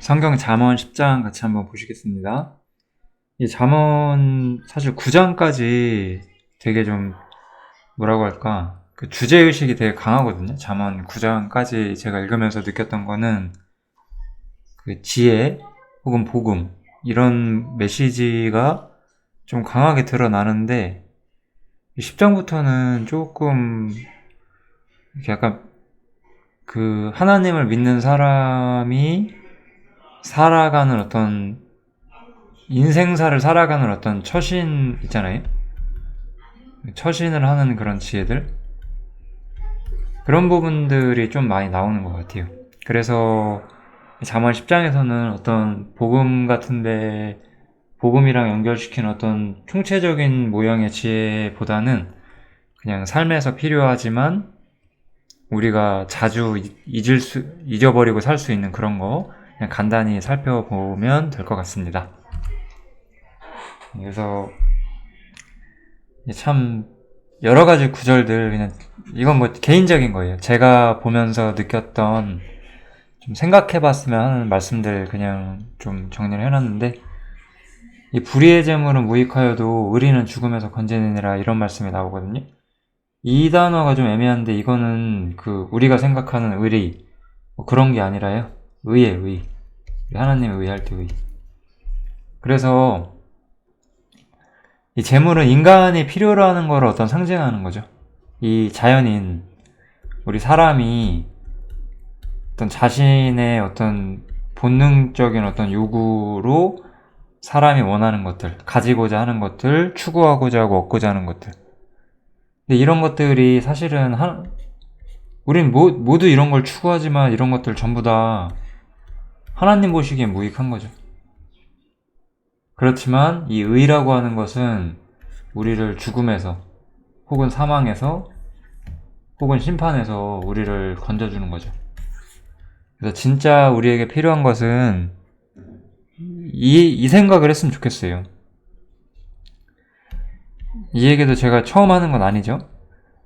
성경 잠언 10장 같이 한번 보시겠습니다. 이 잠언 사실 9장까지 되게 좀 뭐라고 할까, 그 주제의식이 되게 강하거든요. 잠언 9장까지 제가 읽으면서 느꼈던 거는 그 지혜 혹은 복음, 이런 메시지가 좀 강하게 드러나는데 10장부터는 조금 이렇게 약간 그 하나님을 믿는 사람이 살아가는 어떤 인생사를 살아가는 어떤 처신 있잖아요. 처신을 하는 그런 지혜들, 그런 부분들이 좀 많이 나오는 것 같아요. 그래서 잠언 10장에서는 어떤 복음 같은데 복음이랑 연결시키는 어떤 총체적인 모형의 지혜보다는 그냥 삶에서 필요하지만 우리가 자주 잊어버리고 살 수 있는 그런 거 그냥 간단히 살펴보면 될 것 같습니다. 그래서 참 여러 가지 구절들, 그냥 이건 뭐 개인적인 거예요. 제가 보면서 느꼈던, 좀 생각해봤으면 하는 말씀들 그냥 좀 정리를 해놨는데, 이 불의의 재물은 무익하여도 의리는 죽음에서 건지느니라, 이런 말씀이 나오거든요. 이 단어가 좀 애매한데, 이거는 그 우리가 생각하는 의리 뭐 그런 게 아니라요. 의예요, 의. 하나님의 의할 때 의. 그래서 이 재물은 인간이 필요로 하는 거를 어떤 상징하는 거죠. 이 자연인, 우리 사람이 어떤 자신의 어떤 본능적인 어떤 요구로 사람이 원하는 것들, 가지고자 하는 것들, 추구하고자 하고 얻고자 하는 것들. 근데 이런 것들이 사실은 우린 모두 이런 걸 추구하지만 이런 것들 전부 다 하나님 보시기엔 무익한 거죠. 그렇지만 이 의라고 하는 것은 우리를 죽음에서 혹은 사망에서 혹은 심판에서 우리를 건져주는 거죠. 그래서 진짜 우리에게 필요한 것은 이 생각을 했으면 좋겠어요. 이 얘기도 제가 처음 하는 건 아니죠.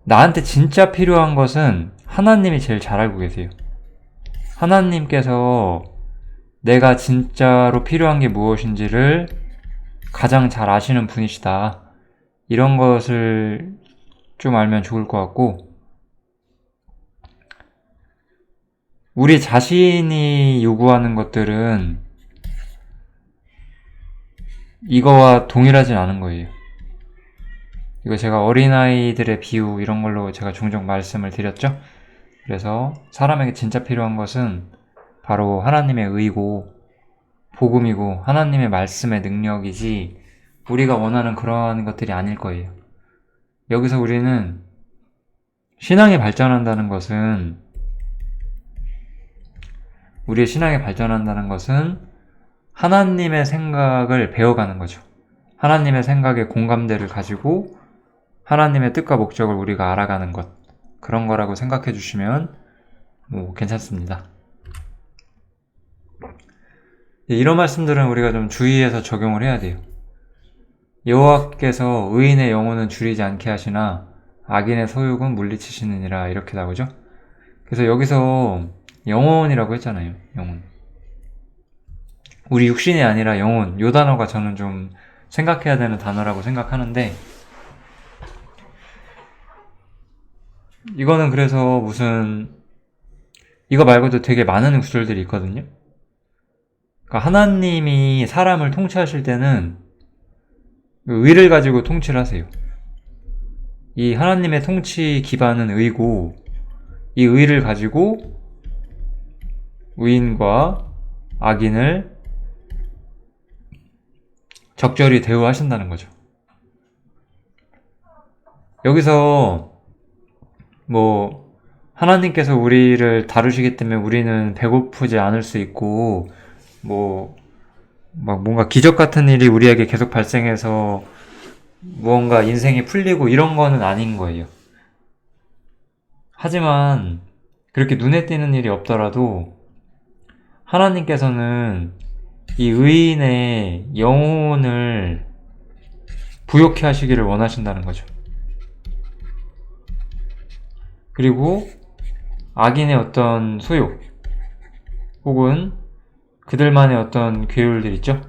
나한테 진짜 필요한 것은 하나님이 제일 잘 알고 계세요. 하나님께서 내가 진짜로 필요한 게 무엇인지를 가장 잘 아시는 분이시다. 이런 것을 좀 알면 좋을 것 같고, 우리 자신이 요구하는 것들은 이거와 동일하진 않은 거예요. 이거 제가 어린아이들의 비유 이런 걸로 제가 종종 말씀을 드렸죠. 그래서 사람에게 진짜 필요한 것은 바로 하나님의 의고 복음이고 하나님의 말씀의 능력이지 우리가 원하는 그러한 것들이 아닐 거예요. 여기서 우리는 신앙이 발전한다는 것은, 우리의 신앙이 발전한다는 것은 하나님의 생각을 배워가는 거죠. 하나님의 생각에 공감대를 가지고 하나님의 뜻과 목적을 우리가 알아가는 것, 그런 거라고 생각해 주시면 괜찮습니다. 이런 말씀들은 우리가 좀 주의해서 적용을 해야 돼요. 여호와께서 의인의 영혼은 줄이지 않게 하시나 악인의 소욕은 물리치시느니라, 이렇게 나오죠. 그래서 여기서 영혼이라고 했잖아요. 영혼. 우리 육신이 아니라 영혼, 이 단어가 저는 좀 생각해야 되는 단어라고 생각하는데, 이거는 그래서 무슨, 이거 말고도 되게 많은 구절들이 있거든요. 그러니까 하나님이 사람을 통치하실 때는 의를 가지고 통치를 하세요. 이 하나님의 통치 기반은 의고, 이 의를 가지고 의인과 악인을 적절히 대우하신다는 거죠. 여기서 하나님께서 우리를 다루시기 때문에 우리는 배고프지 않을 수 있고, 뭔가 기적 같은 일이 우리에게 계속 발생해서 무언가 인생이 풀리고 이런 거는 아닌 거예요. 하지만 그렇게 눈에 띄는 일이 없더라도 하나님께서는 이 의인의 영혼을 부욕해 하시기를 원하신다는 거죠. 그리고 악인의 어떤 소욕 혹은 그들만의 어떤 괴율들 있죠?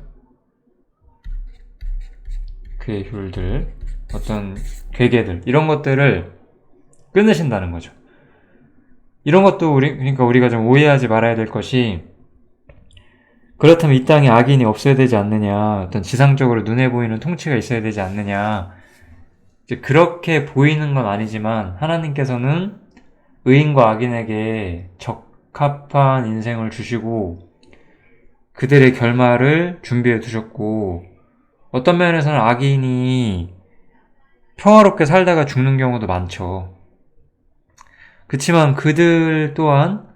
괴율들, 어떤 괴계들, 이런 것들을 끊으신다는 거죠. 이런 것도 그러니까 우리가 좀 오해하지 말아야 될 것이, 그렇다면 이 땅에 악인이 없어야 되지 않느냐, 어떤 지상적으로 눈에 보이는 통치가 있어야 되지 않느냐, 이제 그렇게 보이는 건 아니지만 하나님께서는 의인과 악인에게 적합한 인생을 주시고 그들의 결말을 준비해 두셨고, 어떤 면에서는 악인이 평화롭게 살다가 죽는 경우도 많죠. 그치만 그들 또한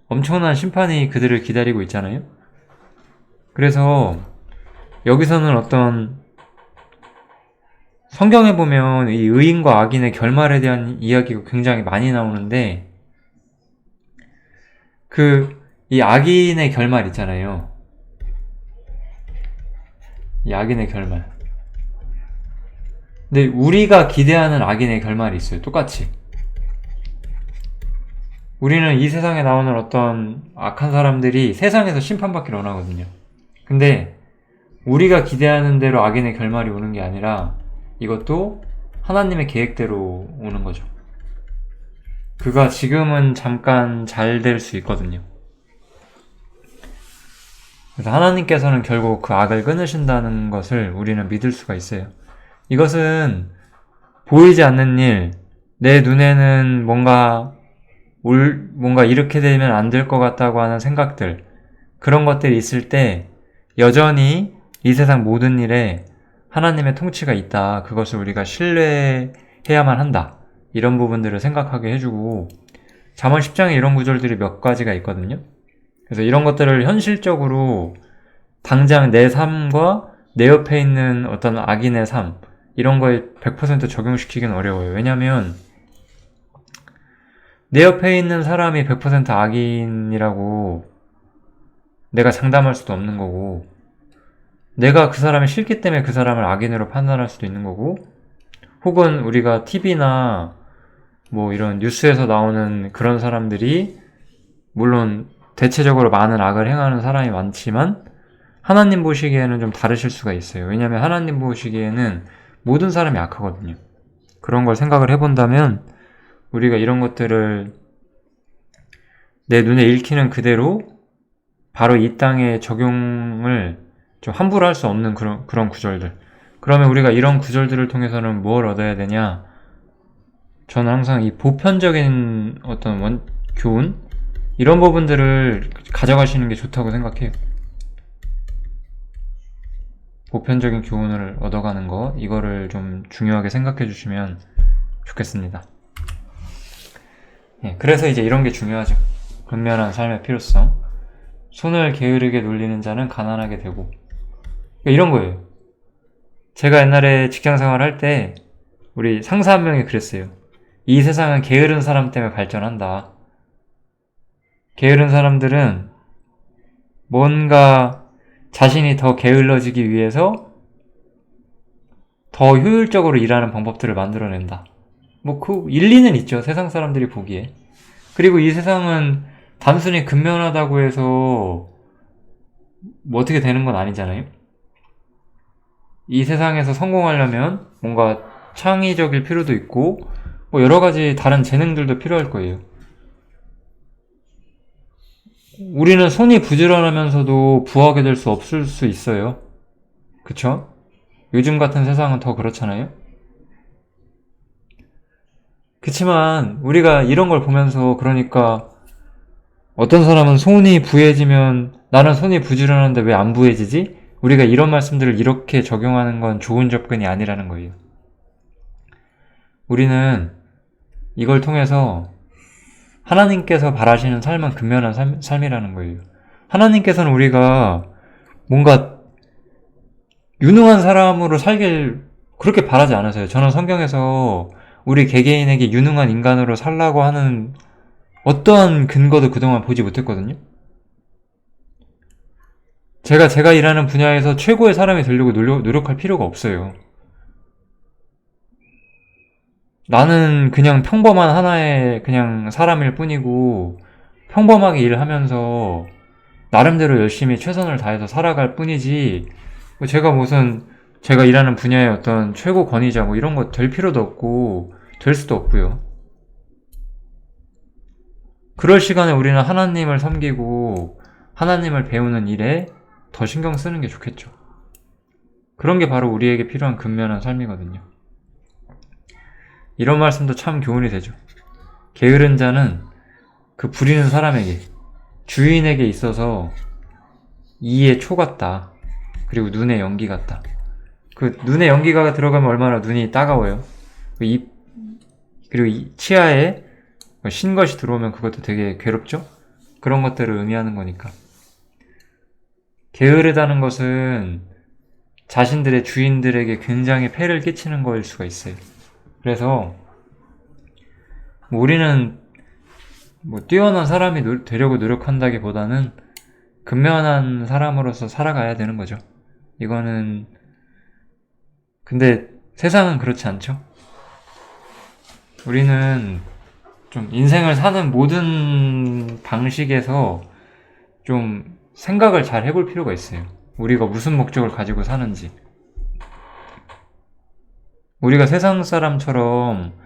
엄청난 심판이 그들을 기다리고 있잖아요. 그래서 여기서는 어떤, 성경에 보면 이 의인과 악인의 결말에 대한 이야기가 굉장히 많이 나오는데, 이 악인의 결말 있잖아요. 이 악인의 결말. 근데 우리가 기대하는 악인의 결말이 있어요. 똑같이. 우리는 이 세상에 나오는 어떤 악한 사람들이 세상에서 심판받기를 원하거든요. 근데 우리가 기대하는 대로 악인의 결말이 오는 게 아니라 이것도 하나님의 계획대로 오는 거죠. 그가 지금은 잠깐 잘 될 수 있거든요. 그래서 하나님께서는 결국 그 악을 끊으신다는 것을 우리는 믿을 수가 있어요. 이것은 보이지 않는 일, 내 눈에는 뭔가 이렇게 되면 안 될 것 같다고 하는 생각들, 그런 것들이 있을 때 여전히 이 세상 모든 일에 하나님의 통치가 있다. 그것을 우리가 신뢰해야만 한다. 이런 부분들을 생각하게 해주고, 잠언 10장에 이런 구절들이 몇 가지가 있거든요. 그래서 이런 것들을 현실적으로 당장 내 삶과 내 옆에 있는 어떤 악인의 삶, 이런 거에 100% 적용시키기는 어려워요. 왜냐면 내 옆에 있는 사람이 100% 악인이라고 내가 장담할 수도 없는 거고, 내가 그 사람이 싫기 때문에 그 사람을 악인으로 판단할 수도 있는 거고, 혹은 우리가 TV나 뭐 이런 뉴스에서 나오는 그런 사람들이 물론 대체적으로 많은 악을 행하는 사람이 많지만 하나님 보시기에는 좀 다르실 수가 있어요. 왜냐하면 하나님 보시기에는 모든 사람이 악하거든요. 그런 걸 생각을 해본다면 우리가 이런 것들을 내 눈에 읽히는 그대로 바로 이 땅에 적용을 좀 함부로 할 수 없는 그런 구절들. 그러면 우리가 이런 구절들을 통해서는 뭘 얻어야 되냐? 저는 항상 이 보편적인 어떤 교훈? 이런 부분들을 가져가시는 게 좋다고 생각해요. 보편적인 교훈을 얻어가는 거, 이거를 좀 중요하게 생각해 주시면 좋겠습니다. 그래서 이제 이런 게 중요하죠. 근면한 삶의 필요성. 손을 게으르게 놀리는 자는 가난하게 되고, 이런 거예요. 제가 옛날에 직장생활 할 때 우리 상사 한 명이 그랬어요. 이 세상은 게으른 사람 때문에 발전한다. 게으른 사람들은 뭔가 자신이 더 게을러지기 위해서 더 효율적으로 일하는 방법들을 만들어낸다. 뭐 그 일리는 있죠. 세상 사람들이 보기에. 그리고 이 세상은 단순히 근면하다고 해서 뭐 어떻게 되는 건 아니잖아요. 이 세상에서 성공하려면 뭔가 창의적일 필요도 있고 뭐 여러 가지 다른 재능들도 필요할 거예요. 우리는 손이 부지런하면서도 부하게 될 수 없을 수 있어요. 그쵸? 요즘 같은 세상은 더 그렇잖아요. 그치만 우리가 이런 걸 보면서, 그러니까 어떤 사람은 손이 부해지면 나는 손이 부지런한데 왜 안 부해지지? 우리가 이런 말씀들을 이렇게 적용하는 건 좋은 접근이 아니라는 거예요. 우리는 이걸 통해서 하나님께서 바라시는 삶은 근면한 삶이라는 거예요. 하나님께서는 우리가 뭔가 유능한 사람으로 살길 그렇게 바라지 않으세요. 저는 성경에서 우리 개개인에게 유능한 인간으로 살라고 하는 어떠한 근거도 그동안 보지 못했거든요. 제가 일하는 분야에서 최고의 사람이 되려고 노력할 필요가 없어요. 나는 그냥 평범한 하나의 그냥 사람일 뿐이고 평범하게 일하면서 나름대로 열심히 최선을 다해서 살아갈 뿐이지, 뭐 제가 일하는 분야의 어떤 최고 권위자 뭐 이런 거 될 필요도 없고 될 수도 없고요. 그럴 시간에 우리는 하나님을 섬기고 하나님을 배우는 일에 더 신경 쓰는 게 좋겠죠. 그런 게 바로 우리에게 필요한 근면한 삶이거든요. 이런 말씀도 참 교훈이 되죠. 게으른 자는 그 부리는 사람에게, 주인에게 있어서 이의 초 같다. 그리고 눈의 연기 같다. 그 눈에 연기가 들어가면 얼마나 눈이 따가워요. 그리고 이 치아에 신 것이 들어오면 그것도 되게 괴롭죠? 그런 것들을 의미하는 거니까. 게으르다는 것은 자신들의 주인들에게 굉장히 폐를 끼치는 거일 수가 있어요. 그래서 우리는 뛰어난 사람이 되려고 노력한다기보다는 근면한 사람으로서 살아가야 되는 거죠. 이거는 근데 세상은 그렇지 않죠. 우리는 좀 인생을 사는 모든 방식에서 좀 생각을 잘 해볼 필요가 있어요. 우리가 무슨 목적을 가지고 사는지. 우리가 세상 사람처럼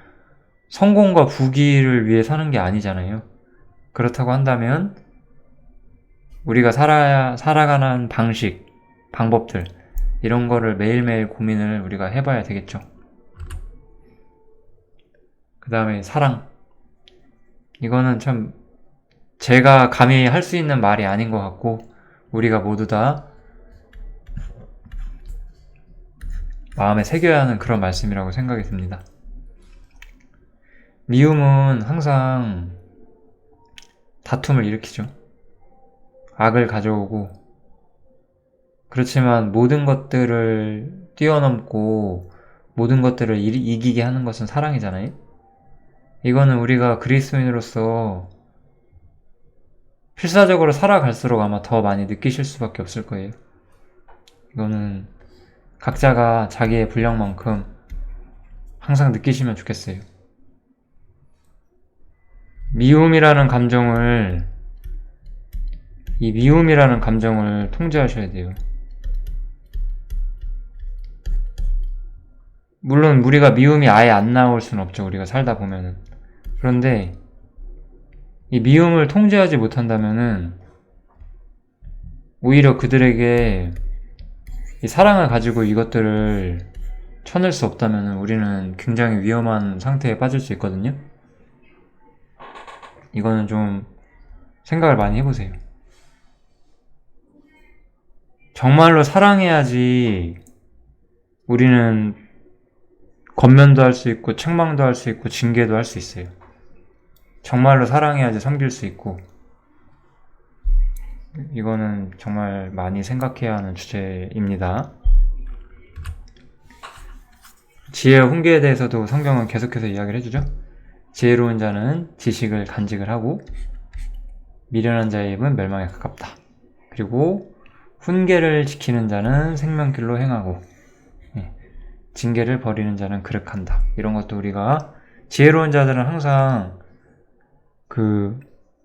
성공과 부귀를 위해 사는 게 아니잖아요. 그렇다고 한다면 우리가 살아가는 방식, 방법들 이런 거를 매일매일 고민을 우리가 해봐야 되겠죠. 그 다음에 사랑. 이거는 참 제가 감히 할 수 있는 말이 아닌 것 같고 우리가 모두 다 마음에 새겨야 하는 그런 말씀이라고 생각이 듭니다. 미움은 항상 다툼을 일으키죠. 악을 가져오고, 그렇지만 모든 것들을 뛰어넘고 모든 것들을 이기게 하는 것은 사랑이잖아요. 이거는 우리가 그리스도인으로서 필사적으로 살아갈수록 아마 더 많이 느끼실 수밖에 없을 거예요. 이거는 각자가 자기의 분량만큼 항상 느끼시면 좋겠어요. 미움이라는 감정을 통제하셔야 돼요. 물론 우리가 미움이 아예 안 나올 수는 없죠. 우리가 살다 보면은. 그런데 이 미움을 통제하지 못한다면은 오히려 그들에게 이 사랑을 가지고 이것들을 쳐낼 수 없다면은 우리는 굉장히 위험한 상태에 빠질 수 있거든요. 이거는 좀 생각을 많이 해보세요. 정말로 사랑해야지 우리는 권면도 할 수 있고 책망도 할 수 있고 징계도 할 수 있어요. 정말로 사랑해야지 섬길 수 있고, 이거는 정말 많이 생각해야 하는 주제입니다. 지혜와 훈계에 대해서도 성경은 계속해서 이야기를 해주죠. 지혜로운 자는 지식을 간직을 하고 미련한 자의 입은 멸망에 가깝다. 그리고 훈계를 지키는 자는 생명길로 행하고 징계를 버리는 자는 그릇한다. 이런 것도 우리가 지혜로운 자들은 항상 그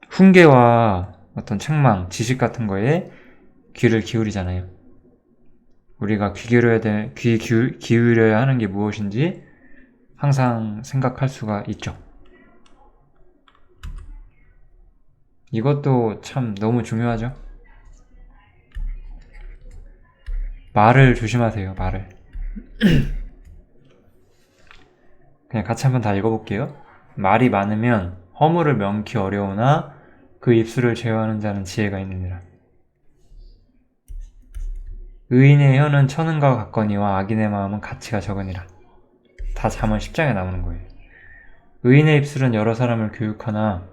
훈계와 어떤 책망, 지식 같은 거에 귀를 기울이잖아요. 우리가 귀 기울여야 하는 게 무엇인지 항상 생각할 수가 있죠. 이것도 참 너무 중요하죠. 말을 조심하세요. 말을. 그냥 같이 한번 다 읽어볼게요. 말이 많으면 허물을 명키 어려우나 그 입술을 제어하는 자는 지혜가 있느니라. 의인의 혀는 천은과 같거니와 악인의 마음은 가치가 적으니라. 다 잠언 10장에 나오는 거예요. 의인의 입술은 여러 사람을 교육하나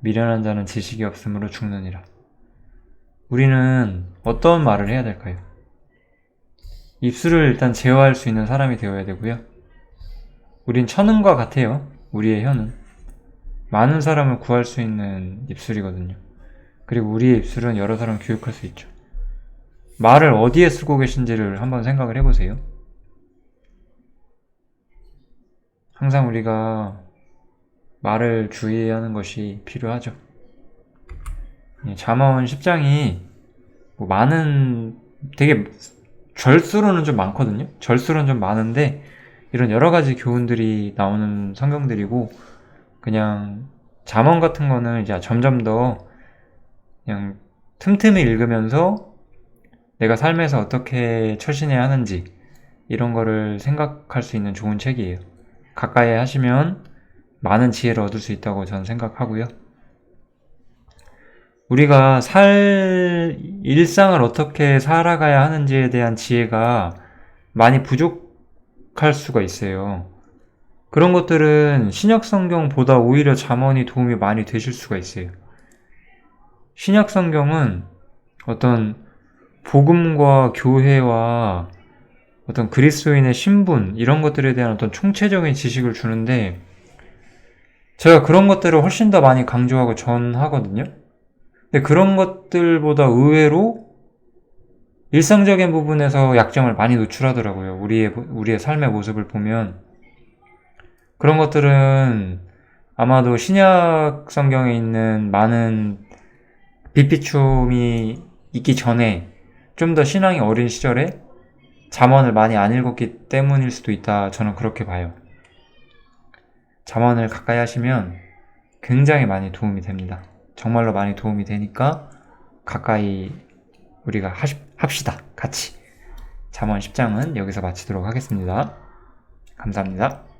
미련한 자는 지식이 없으므로 죽느니라. 우리는 어떤 말을 해야 될까요? 입술을 일단 제어할 수 있는 사람이 되어야 되고요. 우린 천은과 같아요. 우리의 혀는 많은 사람을 구할 수 있는 입술이거든요. 그리고 우리의 입술은 여러 사람을 교육할 수 있죠. 말을 어디에 쓰고 계신지를 한번 생각을 해보세요. 항상 우리가 말을 주의해야 하는 것이 필요하죠. 잠언 10장이 뭐 많은, 되게 절수로는 좀 많거든요. 절수로는 좀 많은데 이런 여러 가지 교훈들이 나오는 성경들이고, 그냥 잠언 같은 거는 이제 점점 더 그냥 틈틈이 읽으면서 내가 삶에서 어떻게 처신해야 하는지 이런 거를 생각할 수 있는 좋은 책이에요. 가까이 하시면 많은 지혜를 얻을 수 있다고 저는 생각하고요. 우리가 일상을 어떻게 살아가야 하는지에 대한 지혜가 많이 부족할 수가 있어요. 그런 것들은 신약 성경보다 오히려 잠언이 도움이 많이 되실 수가 있어요. 신약 성경은 어떤 복음과 교회와 어떤 그리스도인의 신분, 이런 것들에 대한 어떤 총체적인 지식을 주는데, 제가 그런 것들을 훨씬 더 많이 강조하고 전하거든요. 근데 그런 것들보다 의외로 일상적인 부분에서 약점을 많이 노출하더라고요. 우리의 삶의 모습을 보면. 그런 것들은 아마도 신약 성경에 있는 많은 비피춤이 있기 전에 좀 더 신앙이 어린 시절에 잠언을 많이 안 읽었기 때문일 수도 있다. 저는 그렇게 봐요. 잠언을 가까이 하시면 굉장히 많이 도움이 됩니다. 정말로 많이 도움이 되니까 가까이 우리가 합시다. 같이. 잠언 10장은 여기서 마치도록 하겠습니다. 감사합니다.